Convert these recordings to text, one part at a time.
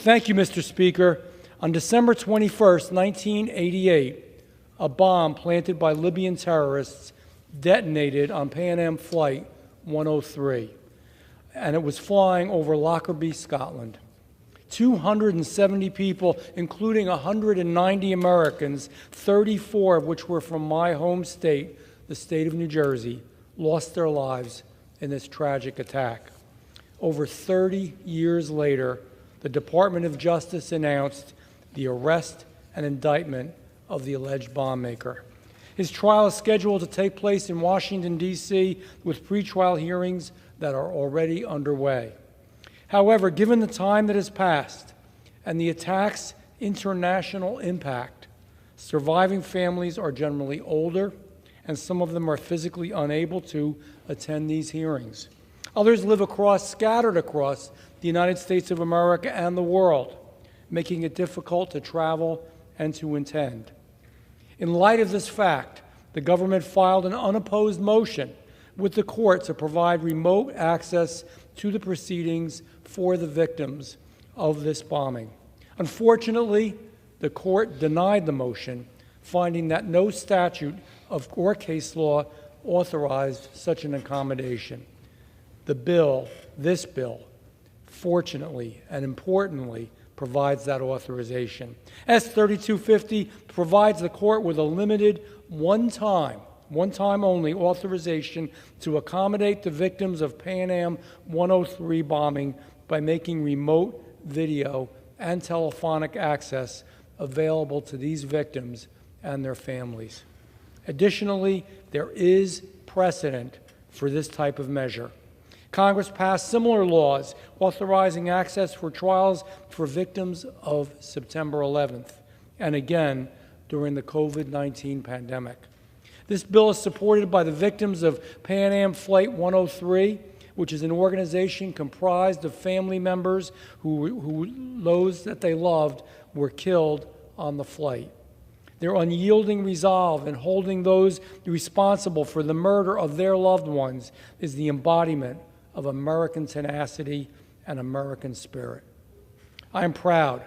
Thank you, Mr. Speaker. On December 21st, 1988, a bomb planted by Libyan terrorists detonated on Pan Am Flight 103, and it was flying over Lockerbie, Scotland. 270 people, including 190 Americans, 34 of which were from my home state, the state of New Jersey, lost their lives in this tragic attack. Over 30 years later, the Department of Justice announced the arrest and indictment of the alleged bomb maker. His trial is scheduled to take place in Washington, D.C., with pretrial hearings that are already underway. However, given the time that has passed and the attack's international impact, surviving families are generally older, and some of them are physically unable to attend these hearings. Others live scattered across the United States of America and the world, making it difficult to travel and to attend. In light of this fact, the government filed an unopposed motion with the court to provide remote access to the proceedings for the victims of this bombing. Unfortunately, the court denied the motion, finding that no statute or case law authorized such an accommodation. This bill, fortunately and importantly, provides that authorization. S.3250 provides the court with a limited one-time only authorization to accommodate the victims of Pan Am 103 bombing by making remote video and telephonic access available to these victims and their families. Additionally, there is precedent for this type of measure. Congress passed similar laws authorizing access for trials for victims of September 11th, and again during the COVID-19 pandemic. This bill is supported by the victims of Pan Am Flight 103, which is an organization comprised of family members who those that they loved were killed on the flight. Their unyielding resolve in holding those responsible for the murder of their loved ones is the embodiment of American tenacity and American spirit. I'm proud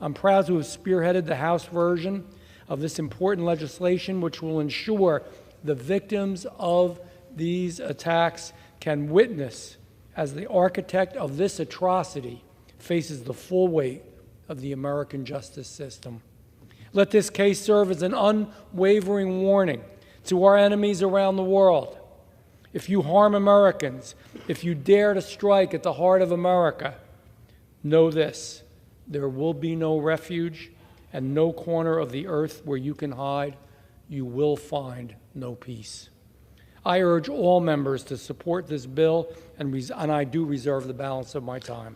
to have spearheaded the House version of this important legislation, which will ensure the victims of these attacks can witness as the architect of this atrocity faces the full weight of the American justice system. Let this case serve as an unwavering warning to our enemies around the world. If you harm Americans, if you dare to strike at the heart of America, know this: there will be no refuge and no corner of the earth where you can hide. You will find no peace. I urge all members to support this bill, and I do reserve the balance of my time.